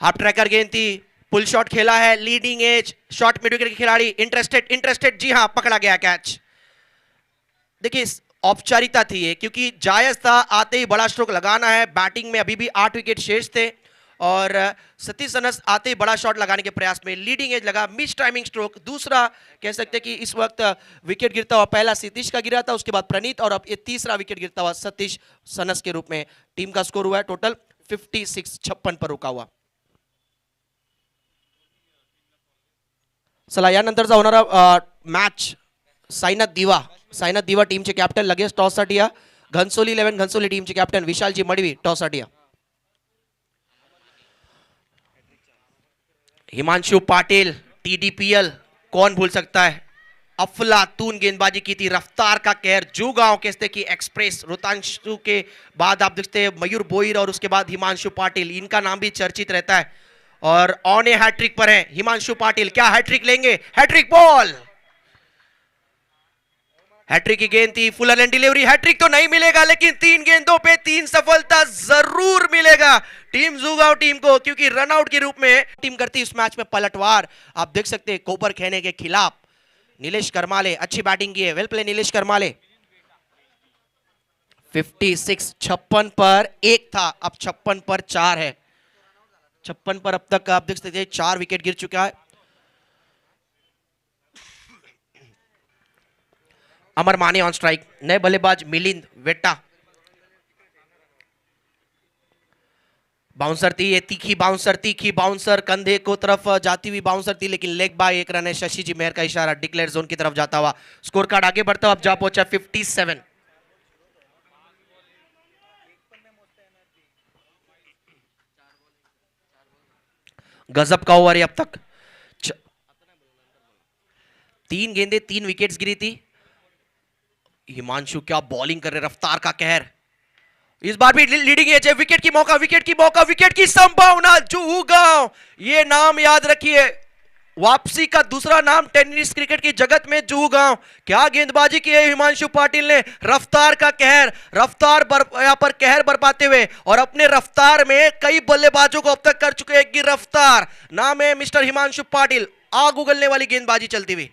हाफ ट्रैकर गेंद थी, पुल शॉट खेला है, leading edge shot mid wicket के खिलाड़ी। इंटरेस्टेड, जी हां, पकड़ा गया कैच। देखिए औपचारिकता थी ये, क्योंकि जायज था, आते ही बड़ा स्ट्रोक लगाना है। बैटिंग में अभी भी 8 विकेट शेष थे और सतीश सनस आते ही बड़ा शॉट लगाने के प्रयास में लीडिंग एज लगा, मिस टाइमिंग स्ट्रोक। दूसरा कह सकते हैं कि इस वक्त विकेट गिरता हुआ पहला सतीश का गिरा था, उसके बाद प्रणीत, और अब ये तीसरा विकेट गिरता हुआ सतीश सनस के रूप में। टीम का स्कोर हुआ है टोटल 56 पर रुका हुआ। चला यानंतरचा होणारा मॅच साईनाथ दिवा टीमचे कॅप्टन लगेच टॉससाठी या। घनसोली 11 घनसोली टीमचे कॅप्टन विशालजी मडवी टॉससाठी या। हिमांशु पाटिल TDPL, कौन भूल सकता है। अफलातून गेंदबाजी की थी, रफ्तार का कहर, जुगांव कहते की एक्सप्रेस। रोतांशु के बाद आप देखते हैं मयूर बोईर और उसके बाद हिमांशु पाटिल, इनका नाम भी चर्चित रहता है और ऑन ए हैट्रिक पर है हिमांशु पाटिल। क्या हैट्रिक लेंगे? हैट्रिक बॉल, हैट्रिक की गेंद थी, फुल एंड डिलीवरी। हैट्रिक तो नहीं मिलेगा लेकिन 3 गेंदों पे 3 सफलता जरूर मिलेगा टीम जुगांव टीम को, क्योंकि रनआउट के रूप में टीम करती इस मैच में पलटवार। आप देख सकते हैं कोपर खेने के खिलाफ नीलेश करमाले अच्छी बैटिंग की है, वेल प्ले नीलेश करमाले। 56 56 पर 1 था, अब 56 पर 4 है। 56 पर अब तक आप देख सकते हैं 4 विकेट गिर चुका है। अमर माने ऑन स्ट्राइक, नए बल्लेबाज मिलिंद वेट्टा। बाउंसर थी, ये तीखी बाउंसर कंधे को तरफ जाती हुई बाउंसर थी, लेकिन लेग बाय 1 रन है। शशि जी मेहर का इशारा, डिक्लेयर जोन की तरफ जाता हुआ स्कोर कार्ड आगे बढ़ता हुआ अब जा पहुंचा 57। गजब का ओवर है अब तक। 3 गेंदे 3 विकेट्स गिरी थी। हिमांशु क्या बॉलिंग कर रहे, रफ्तार का कहर। इस बार भी लीडिंग एज है, विकेट की मौका, विकेट की संभावना। जुगांव, ये नाम याद रखिए, वापसी का दूसरा नाम टेनिस क्रिकेट की जगत में जुगांव। क्या गेंदबाजी की है हिमांशु पाटिल ने, रफ्तार का कहर, यहां पर कहर बरपाते हुए और अपने रफ्तार में कई बल्लेबाजों को अब तक कर चुके हैं गिरफ्तार। नाम है मिस्टर हिमांशु पाटिल, आग उगलने वाली गेंदबाजी चलती हुई।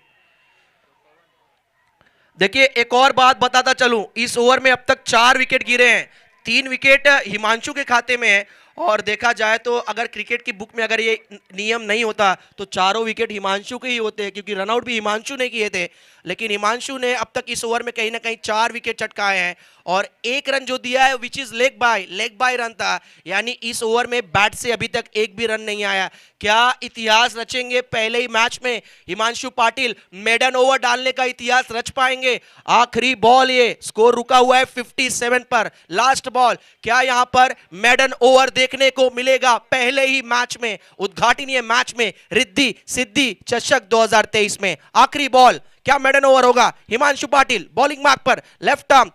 देखिए एक और बात बताता चलूं, इस ओवर में अब तक 4 विकेट गिरे हैं, 3 विकेट हिमांशु के खाते में है। और देखा जाए तो अगर क्रिकेट की बुक में अगर ये नियम नहीं होता तो चारों विकेट हिमांशु के ही होते, क्योंकि रनआउट भी हिमांशु ने किए थे। लेकिन हिमांशु ने अब तक इस ओवर में कहीं ना कहीं 4 विकेट चटकाए हैं और 1 रन जो दिया है which is leg bye run था, यानी इस ओवर में बैट से अभी तक एक भी रन नहीं आया। क्या इतिहास रचेंगे पहले ही मैच में हिमांशु पाटिल, मेडन ओवर डालने का इतिहास रच पाएंगे? आखिरी बॉल, ये स्कोर रुका हुआ है 57 पर, लास्ट बॉल। क्या यहां पर मेडन ओवर देखने को मिलेगा पहले ही मैच में, उद्घाटनीय मैच में, रिद्धि सिद्धि चषक 2023 में? आखिरी बॉल, क्या मेडन ओवर होगा? हिमांशु पाटिल बॉलिंग मार्क पर, left arm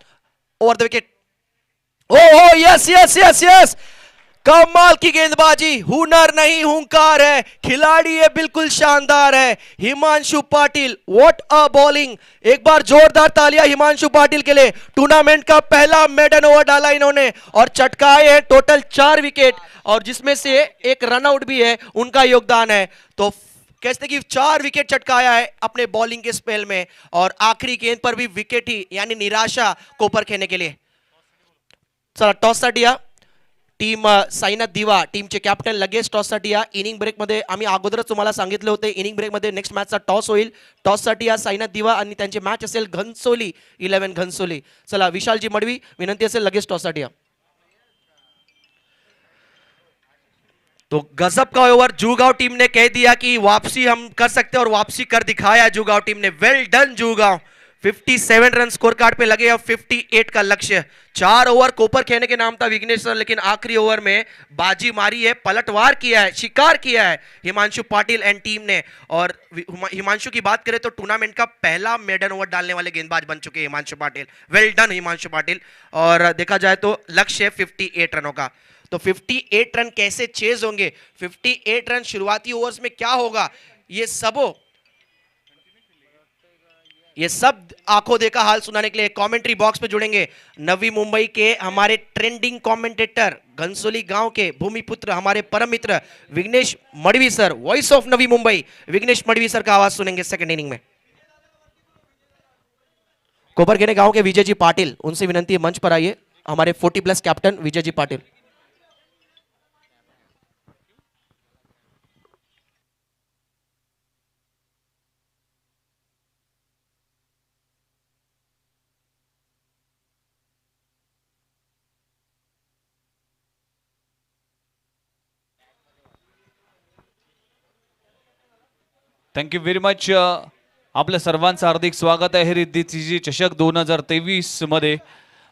over the wicket. O yes yes yes yes, कमाल की गेंदबाजी, हुनर नहीं हुंकार है, खिलाड़ी है बिल्कुल शानदार है Himanshu Patil. What a bowling, एक बार जोरदार तालियां हिमांशु पाटिल के लिए। टूर्नामेंट का पहला मेडन ओवर डाला इन्होंने और चटकाए हैं टोटल 4 विकेट, और जिसमें से एक रनआउट भी है, उनका योगदान है। तो कहते कि 4 विकेट चटकाया है अपने बॉलिंग के स्पेल में, और आखिरी गेंद पर भी विकेट ही, यानी निराशा कोपर खेने के लिए। चला टॉससाठी या टीम साईनाथ दिवा टीमचे कॅप्टन लगेच टॉससाठी या। इनिंग ब्रेक मध्ये आम्ही अगोदरच तुम्हाला सांगितले होते, इनिंग ब्रेक मध्ये नेक्स्ट मॅचचा टॉस होईल। टॉससाठी या साईनाथ दिवा आणि त्यांचे मॅच असेल घनसोली 11 घनसोली। चला विशालजी मडवी, विनंती असेल लगेच टॉससाठी या। तो गजब का ओवर, जुगांव टीम ने कह दिया कि वापसी हम कर सकते हैं और वापसी कर दिखाया जुगांव टीम ने। Well done Jugaon, 57 run score card पे लगे और 58 का लक्ष्य। 4 ओवर कोपर खेने के नाम था विघ्नेश सर, लेकिन आखिरी ओवर में बाजी मारी है, पलटवार किया है, शिकार किया है हिमांशु पाटिल एंड टीम ने। और हिमांशु की बात करें तो टूर्नामेंट का पहला मेडन ओवर डालने वाले गेंदबाज बन चुके हैं हिमांशु पाटिल। Well done Himanshu Patil. और देखा जाए तो लक्ष्य 58 रनों का। तो 58 रन कैसे चेज होंगे, 58 रन शुरुआती ओवर्स में क्या होगा, ये सब आंखों देखा हाल सुनाने के लिए कमेंट्री बॉक्स में जुड़ेंगे नवी मुंबई के हमारे ट्रेंडिंग कमेंटेटर, घनसोली गांव के भूमिपुत्र, हमारे परम मित्र Vighnesh Madvi sir, voice of Navi Mumbai Vighnesh Madvi sir का आवाज सुनेंगे सेकंड इनिंग में। कोपरखेने गांव के विजय जी पाटिल, उनसे विनंती है मंच पर आइए, हमारे 40+ captain Vijay ji Patil. Thank you very much. आपल्या सर्वांचं हार्दिक स्वागत आहे रिद्धी चषक 2023 मध्ये।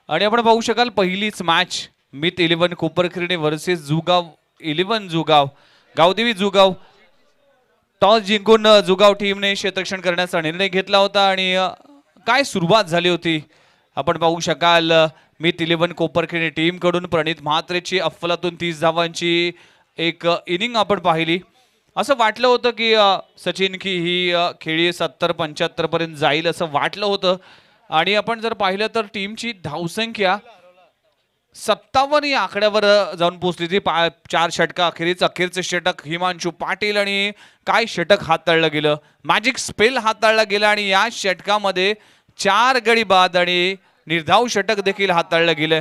आणि आपण पाहू शकाल पहिलीच मॅच मित 11 कोपरखेरणे वर्सेस जुगाव 11 जुगाव, गावदेवी जुगाव टॉस जिंकून जुगाव टीमने क्षेत्ररक्षण करण्याचा निर्णय घेतला होता आणि काय सुरुवात झाली होती आपण पाहू शकाल. मित 11 कोपरखेडे टीम कडून प्रणित म्हात्रेची अफलातून 30 धावांची एक इनिंग आपण पाहिली. असं वाटलं होतं की सचिन की ही खेळी 70-75 पर्यंत जाईल असं वाटलं होतं आणि आपण जर पाहिलं तर टीमची धावसंख्या 57 या आकड्यावर जाऊन पोहोचली ती. 4 षटका अखेरचं षटक हिमांशू पाटील आणि काय षटक हाताळलं गेलं, मॅजिक स्पेल हाताळला गेला आणि या षटकामध्ये 4 गडी बाद आणि निर्धाव षटक देखील हाताळलं गेलं.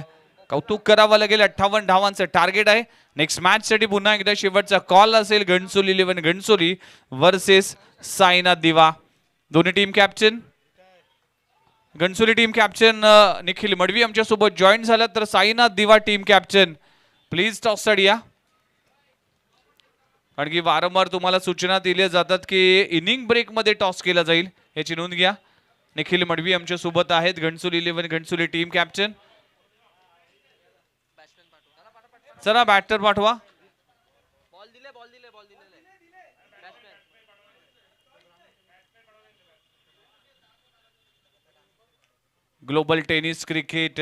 कौतुक करावं लागेल. 58 धावांचं टार्गेट आहे. नेक्स्ट मॅच साठी पुन्हा एकदा शेवटचा कॉल असेल. घणसोली 11 घणसोली वर्सेस साईनाथ दिवा. दोन्ही team captain, Ghansoli team captain Nikhil Madavi आमच्या सोबत जॉईन झाला, तर साईनाथ दिवा टीम कॅप्टन प्लीज टॉस साठी या. कारण की वारंवार तुम्हाला सूचना दिल्या जातात की इनिंग ब्रेक मध्ये टॉस केला जाईल, याची नोंद घ्या. निखिल मडवी आमच्या सोबत आहेत, घणसोली 11 घणसोली टीम कॅप्टन. चला बॅटर पाठवा. ग्लोबल टेनिस क्रिकेट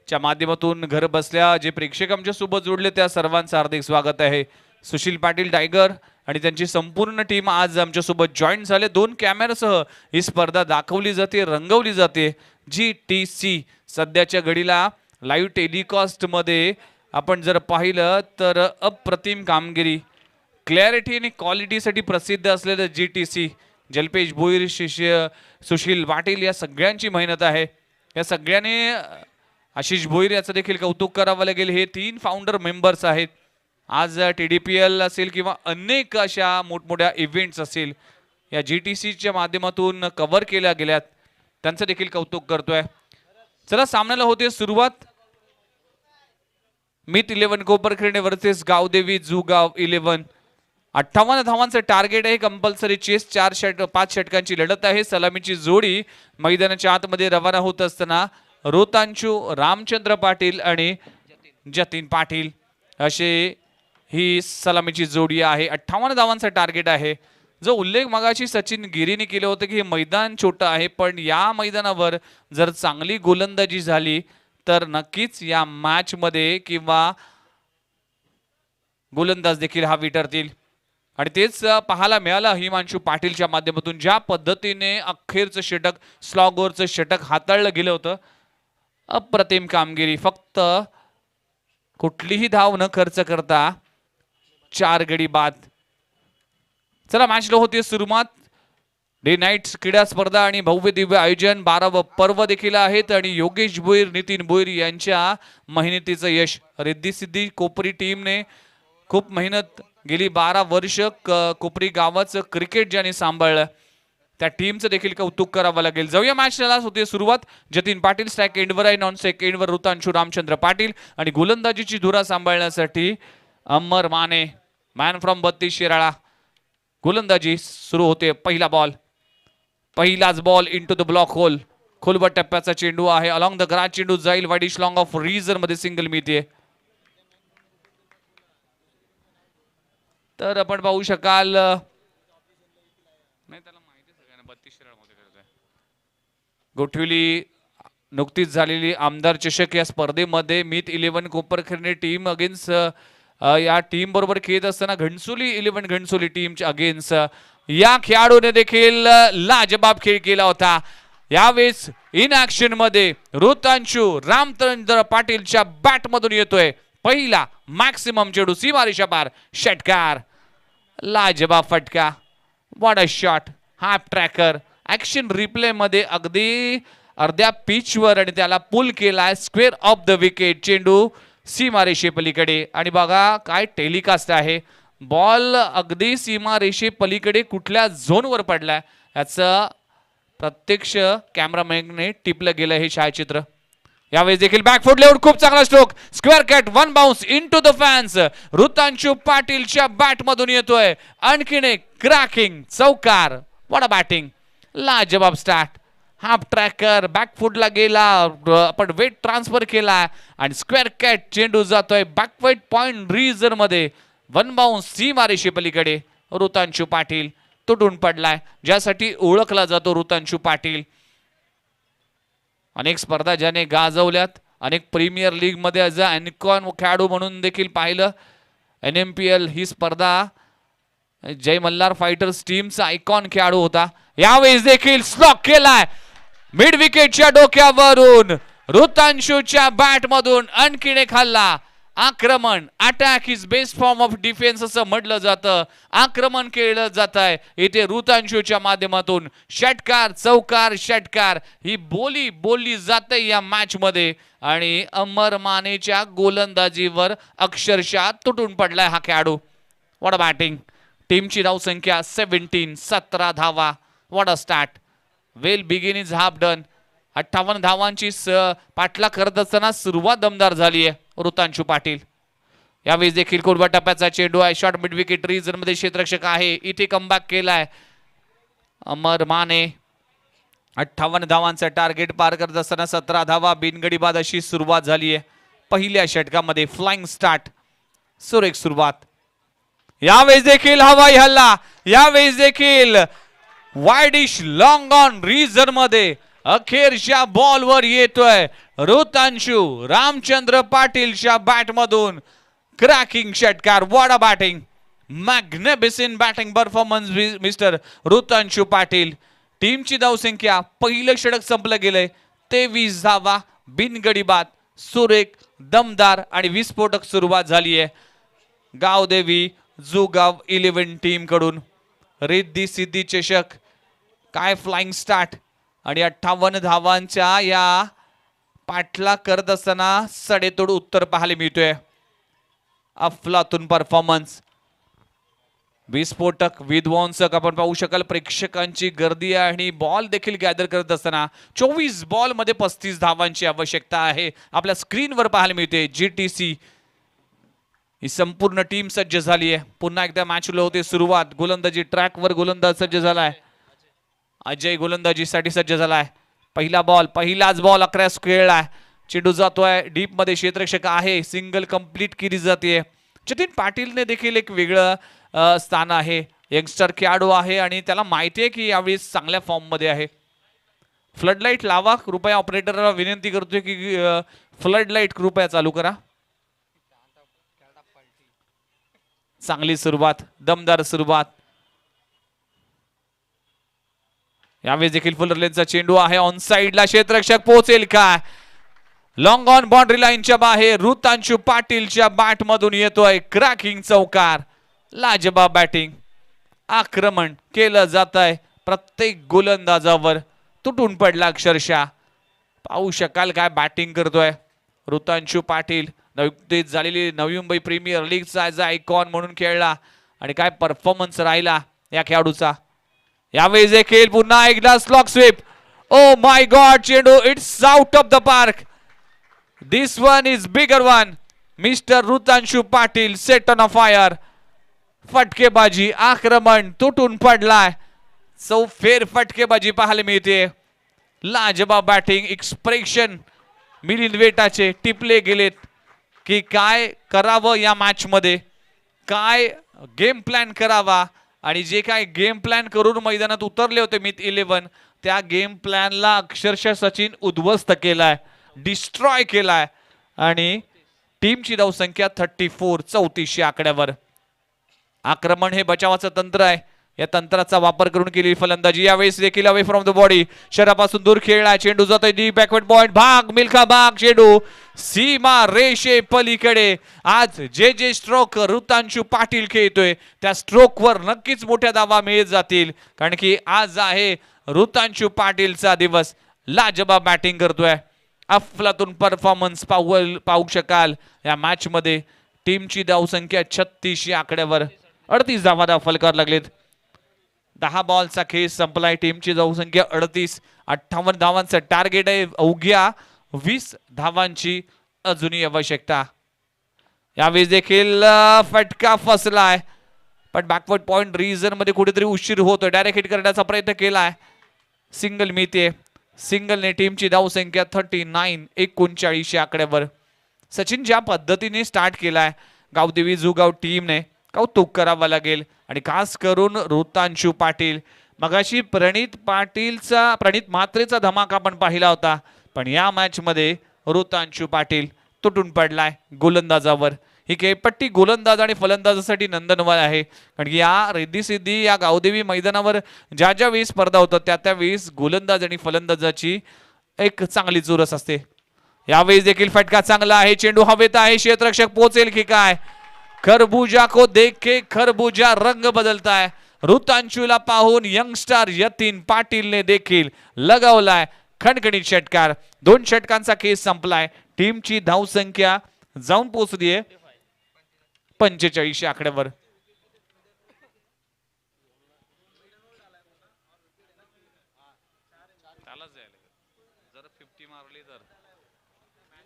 च्या माध्यमातून घर बसल्या जे प्रेक्षक आमच्या सोबत जोडले त्या सर्वांचं हार्दिक स्वागत आहे. सुशील पाटील टायगर आणि त्यांची संपूर्ण टीम आज आमच्या सोबत जॉईन झाले. 2 कॅमेरासह ही स्पर्धा दाखवली जाते, रंगवली जाते. GTC सध्याच्या घडीला लाईव्ह टेलिकास्ट मध्ये आपण जर पाहिलं तर अप्रतिम कामगिरी, क्लॅरिटी आणि क्वालिटीसाठी प्रसिद्ध असलेलं GTC, जलपेश भोईर, शिष्य सुशील पाटील या सगळ्यांची मेहनत आहे. या सगळ्यांनी आशिष भोईर याचं देखील कौतुक करावं लागेल. हे 3 फाउंडर मेंबर्स आहेत. आज TDPL असेल किंवा अनेक अशा मोठमोठ्या इव्हेंट्स असेल या GTCच्या माध्यमातून कव्हर केल्या गेल्यात, त्यांचं देखील कौतुक करतोय. चला सामन्याला होते सुरुवात. मित 11 कोपरखेडे वर्सेस गावदेवी जुगाव 11. 58 धावांचं टार्गेट आहे. कंपल्सरी चेस 5 षटकांची लढत आहे. सलामीची जोडी मैदानाच्या आतमध्ये रवाना होत असताना रोतांशू रामचंद्र पाटील आणि जतीन पाटील असे ही सलामीची जोडी आहे. 58 धावांचं टार्गेट आहे. जो उल्लेख मगाशी सचिन गिरीने केलं होतं की हे मैदान छोटं आहे, पण या मैदानावर जर चांगली गोलंदाजी झाली तर नक्कीच या मॅच मध्ये किंवा गोलंदाज देखील हवी ठरतील. आणि तेच पाहायला मिळालं हिमांशू पाटीलच्या माध्यमातून. ज्या पद्धतीने अखेरचं षटक, स्लॉगवरचं षटक हाताळलं गेलं होतं, अप्रतिम कामगिरी. फक्त कुठलीही धाव न खर्च करता 4 गडी बाद. चला मॅचला होती सुरुवात. डे नाईट क्रीडा स्पर्धा आणि भव्य दिव्य आयोजन, 12व पर्व देखील आहेत आणि योगेश भोईर, नितीन भोईर यांच्या मेहनतीचं यश. रिद्धी सिद्धी कोपरी टीमने खूप मेहनत, गेली 12 वर्ष कोपरी गावाचं क्रिकेट ज्याने सांभाळलं त्या टीमचं देखील कौतुक करावं लागेल. जाऊया मॅचला होते सुरुवात. जतीन पाटील स्ट्राईक एंडवर आहे, नॉन स्ट्राईक एंडवर ऋतांशू रामचंद्र पाटील आणि गोलंदाजीची धुरा सांभाळण्यासाठी अमर माने, मॅन फ्रॉम 32 शिराळा. गोलंदाजी सुरू होते. पहिला बॉल, पहिलाच ball into the block whole. खोलवर टप्प्याचा चेंडू आहे. अलॉंग द ग्रास चेंडू जाईल. वाईड इश लॉंग ऑफ रिझर मध्ये सिंगल मिळते. तर आपण पाहू शकाल, नाही त्याला माहिती सगळ्यांना 32 शिराळ मध्ये करतोय. गोठवली नुकतीच झालेली आमदार चषक या स्पर्धेमध्ये मित 11 कोपरखेडे टीम अगेन्स्ट या टीम बरोबर खेळत असताना घणसोली 11 घणसोली टीमच्या अगेन्स्ट या खेळाडूने देखील लाजबाब खेळ केला होता. यावेळेस इन ऍक्शन मध्ये ऋतांशू रामचंद्र पाटीलच्या बॅट मधून येतोय पहिला मॅक्सिमम चेंडू, सीमारेषा पार, षटकार, लाजबाब फटका. What a shot. Half tracker action replay मध्ये अगदी अर्ध्या पिचवर आणि त्याला पुल केलाय स्क्वेअर ऑफ द विकेट. चेंडू सीमारेषे पलीकडे आणि बघा काय टेलिकास्ट आहे. बॉल अगदी सीमारेषे पलीकडे कुठल्या झोनवर पडलाय याचं प्रत्यक्ष कॅमेरामॅनने टिपलं गेलं हे छायाचित्र. यावेळेस देखील बॅकफुट लेवड खूप चांगला stroke, square cut, 1 bounce into the fans. Rutanshu पाटीलच्या बॅट मधून येतोय आणखीन एक क्रॅकिंग चौकार. What a batting. लाजबाब स्टार्ट. हाफ ट्रॅकर बॅकफुटला गेला, आपण वेट ट्रान्सफर केला आणि स्क्वेअर कट चेंडू जातोय बॅकवर्ड पॉइंट रिझर मध्ये. 1 बाउन्स सीमारेषे पलीकडे. ऋतांशू पाटील तुटून पडलाय, ज्यासाठी ओळखला जातो ऋतांशू पाटील. अनेक स्पर्धा ज्याने गाजवल्यात, अनेक प्रीमियर लीग मध्ये ॲज अ अॅनिकॉन खेळाडू म्हणून देखील पाहिलं. NMPL ही स्पर्धा जय मल्हार फायटर्स टीमचा आयकॉन खेळाडू होता. यावेळेस देखील स्लॉक केलाय मिड विकेटच्या डोक्यावरून. ऋतांशूच्या बॅट मधून आणखीन खाल्ला. आक्रमण, attack is best form of defence असं म्हटलं जातं. आक्रमण केलं जात आहे इथे ऋतांशूच्या माध्यमातून. षटकार, चौकार, षटकार ही बोली बोलली जाते या मॅच मध्ये. आणि अमर मानेच्या गोलंदाजीवर अक्षरशः तुटून पडलाय हा खेळाडू. What a batting. टीमची धावसंख्या 17, 17 धावा. What a start. Well begin is half done. 58 धावांची पाठला करत असताना सुरुवात दमदार झाली आहे ऋतांशू पाटील. यावेळेस देखील कोरबा टप्प्याचा चेंडू आहे. शॉर्ट मिड विकेट रिजन मध्ये क्षेत्ररक्षक आहे. इथे कमबॅक केलाय अमर माने. 58 धावांचा टार्गेट पार करत असताना 17 धावा बिनगडी बाद अशी सुरुवात झाली आहे पहिल्या षटकामध्ये. फ्लाइंग स्टार्ट, सुरेख सुरुवात. यावेळेस देखील हवाई हल्ला. यावेळेस देखील वाईडिश लॉंग ऑन रिजन मध्ये अखेरच्या बॉलवर येतोय ऋतांशू. रामचंद्र पाटीलच्या बॅट मधून क्रॅकिंग षटकार. What a batting. Magnificent batting performance mister Rutanshu Patil. टीमची धावसंख्या पहिलं षटक संपलं गेलंय 23 धावा बिनगडी बाद. सुरेख, दमदार आणि विस्फोटक सुरुवात झाली आहे गावदेवी जुगाव 11 टीम कडून. रिद्धी सिद्धी चषक काय फ्लाइंग स्टार्ट. आणि 58 धावांच्या या पाठला करत असताना सडेतोड उत्तर पाहायला मिळतोय. अफलातून परफॉर्मन्स, विस्फोटक, विध्वंसक आपण पाहू शकाल. प्रेक्षकांची गर्दी आणि बॉल देखील गॅदर करत असताना 24 बॉल मध्ये 35 धावांची आवश्यकता आहे आपल्या स्क्रीनवर पाहायला मिळते. GTC ही संपूर्ण टीम सज्ज झाली आहे. पुन्हा एकदा मॅचला होते सुरुवात. गोलंदाजी ट्रॅकवर गोलंदाज सज्ज झालाय. अजय गोलंदाजीसाठी सज्ज झालाय. पहिला बॉल, पहिलाच बॉल 11 खेळलाय. चेंडू जातोय डीप मध्ये. क्षेत्ररक्षक आहे. सिंगल कंप्लीट केली जाते. जतीन पाटीलने देखील एक वेगळं स्थान आहे. यंगस्टर खेळाडू आहे आणि त्याला माहिती आहे की यावेळी चांगल्या फॉर्म मध्ये आहे. फ्लडलाईट लावा कृपया. ऑपरेटरला विनंती करतोय की फ्लडलाईट कृपया चालू करा. चांगली सुरुवात, दमदार सुरुवात. यावेळेस देखील फुलर लेनचा चेंडू आहे ऑन साइडला. क्षेत्ररक्षक पोहोचेल का. लॉंग ऑन बाउंड्री लाईनच्या बाहेर ऋतांशू पाटीलच्या बॅट मधून येतोय क्रॅकिंग चौकार. लाजबाब बॅटिंग. आक्रमण केलं जात आहे प्रत्येक गोलंदाजावर. तुटून पडला अक्षरशः. पाहू शकाल काय बॅटिंग करतोय ऋतांशू पाटील. नुकतीच झालेली नवी मुंबई प्रीमियर लीगचा ॲज अ आयकॉन म्हणून खेळला आणि काय परफॉर्मन्स राहिला या खेळाडूचा. यावेळेस देखील पुन्हा एकदा slog sweep. Oh my god. चेंडू it's out of the park. This one is bigger one. Mister Rutanshu Patil set on a fire. फटकेबाजी, आक्रमण, तुटून पडलाय. फेर फटकेबाजी पाहायला मिळते. लाजबाब बॅटिंग. एक्सप्रेशन मिलिंद वेटाचे टिपले गेलेत की काय करावं या मॅच मध्ये, काय गेम प्लॅन करावा. आणि जे काय गेम प्लॅन करून मैदानात उतरले होते मिथ 11 त्या गेम प्लॅनला अक्षरशः सचिन उद्ध्वस्त केलाय, डिस्ट्रॉय केलाय. आणि टीमची धावसंख्या 34, 34 आकड्यावर. आक्रमण हे बचावाचं तंत्र आहे. या तंत्राचा वापर करून केलेली फलंदाजी. यावेळेस देखील अवे फ्रॉम द बॉडी. शरीरापासून दूर खेळला. चेंडू जातोय डीप बॅकवर्ड पॉइंट. भाग मिल्खा भाग. चेंडू सीमा रेषे पलीकडे. आज जे स्ट्रोक ऋतांशू पाटील खेळतोय त्या स्ट्रोकवर नक्कीच मोठ्या धावा मिळत जातील. कारण की आज आहे ऋतांशू पाटीलचा दिवस. लाजबाब बॅटिंग करतोय. अफलातून परफॉर्मन्स पाहू शकाल या मॅच मध्ये. टीमची धावसंख्या 36 आकड्यावर. 38 धावा फलकार लागलेत. 10 बॉलचा खेळ संपलाय. टीमची धावसंख्या 38. 58 धावांचं टार्गेट आहे. अवघ्या 20 धावांची अजूनही आवश्यकता. यावेळेस देखील फटका फसलाय पण बॅकवर्ड पॉइंट रिजन मध्ये कुठेतरी उशीर होतोय. डायरेक्ट हिट करण्याचा प्रयत्न केलाय. सिंगल मिळते. सिंगलने टीमची धावसंख्या 39, 39 आकड्यावर. सचिन ज्या पद्धतीने स्टार्ट केलाय गावदेवी जुगाव टीमने कौतुक करावं लागेल. आणि खास करून ऋतांशू पाटील. मगाशी प्रणित म्हात्रेचा धमाका आपण पाहिला होता, पण या मॅच मध्ये ऋतांशू पाटील तुटून पडलाय गोलंदाजावर. ही खेळपट्टी गोलंदाज आणि फलंदाजासाठी नंदनवन आहे, कारण की या रिद्धी-सिद्धी या गावदेवी मैदानावर ज्या वेळी स्पर्धा होतात त्या वेळेस गोलंदाज आणि फलंदाजाची एक चांगली चुरस असते. यावेळेस देखील फटका चांगला आहे, चेंडू हवेत आहे, क्षेत्ररक्षक पोहोचेल की काय? खरबूजा को देख के खरबूजा रंग बदलता है. ऋतांशूला पाहून यंगस्टर यतीन पाटीलने देखील लगावलाय खणखणीत षटकार. 2 षटकांचा केस संपलाय. टीमची धावसंख्या जाऊन पोहोचलीये 45 आकड्यावर.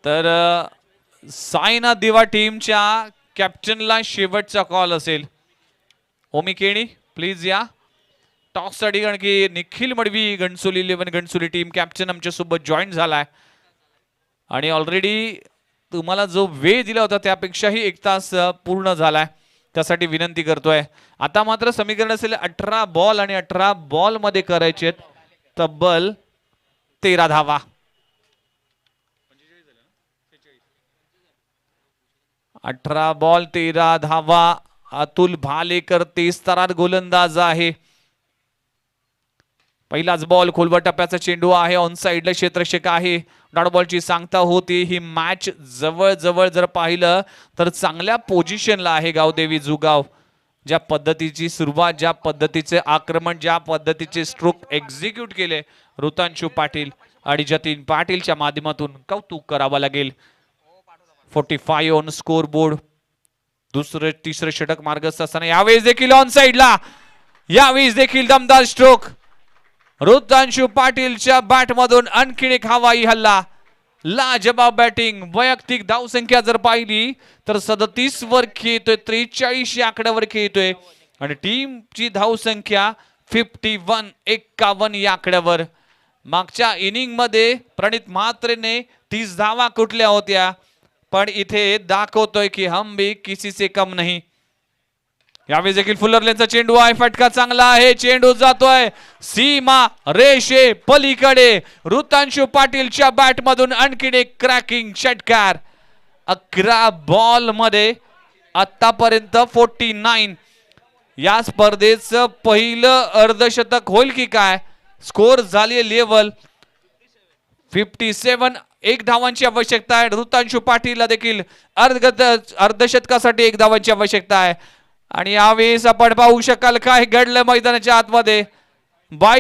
तर सायना दिवा टीमच्या कॅप्टनला शेवटचा कॉल असेल. ओमी केणी प्लीज या टॉस साठी, कारण की निखिल मडवी घणसोली 11 घणसोली टीम कॅप्टन आमच्या सोबत जॉईन झालाय आणि ऑलरेडी तुम्हाला जो वेळ दिला होता त्यापेक्षाही 1 तास पूर्ण झालाय, त्यासाठी विनंती करतोय. आता मात्र समीकरण असेल 18 बॉल आणि 18 बॉल मध्ये करायचे तब्बल 13 धावा. 18 बॉल 13 धावा. अतुल भालेकर 23 स्तरात गोलंदाज आहे. पहिलाच बॉल खोलवर टप्प्याचा चेंडू आहे, ऑन साइडला क्षेत्ररक्षक आहे. डॉट बॉलची सांगता होती. ही मॅच जवळ जवळ जर पाहिलं तर चांगल्या पोझिशनला आहे गावदेवी जुगाव. ज्या पद्धतीची सुरुवात, ज्या पद्धतीचे आक्रमण, ज्या पद्धतीचे स्ट्रोक एक्झिक्यूट केले ऋतांशू पाटील आणि जतीन पाटीलच्या माध्यमातून कौतुक करावं लागेल. 45 ऑन स्कोर बोर्ड. तिसरं षटक मार्गस्थ असताना यावेळेस देखील ऑन साइडला, यावेळेस देखील दमदार स्ट्रोक. ऋतांशू पाटीलच्या बॅट मधून आणखीन एक हवाई हल्ला. लाजबाब बॅटिंग. वैयक्तिक धावसंख्या जर पाहिली तर 37 वर खेळतोय, 43 या आकड्यावर खेळतोय आणि टीमची धावसंख्या 51 या आकड्यावर. मागच्या इनिंग मध्ये प्रणित म्हात्रेने 30 धावा कुठल्या होत्या, पण इथे दाखवतोय की हम भी किसी से कम नहीं. यावेळी देखील फुलरलेनचा चेंडू आहे, फटका चांगला आहे, चेंडू जातोय सीमा रेषे पलीकडे. ऋतांशू पाटीलच्या बॅट मधून आणखीन एक क्रॅकिंग षटकार. 11 बॉल मध्ये आतापर्यंत 49. या स्पर्धेचं पहिलं अर्धशतक होईल की काय? स्कोर झाली लेवल 57. 1 धावांची आवश्यकता आहे. ऋतांशू पाटीलला देखील अर्धशतकासाठी 1 धावांची आवश्यकता आहे. आणि यावेळेस आपण पाहू शकाल काय घडलं मैदानाच्या आतमध्ये. बाय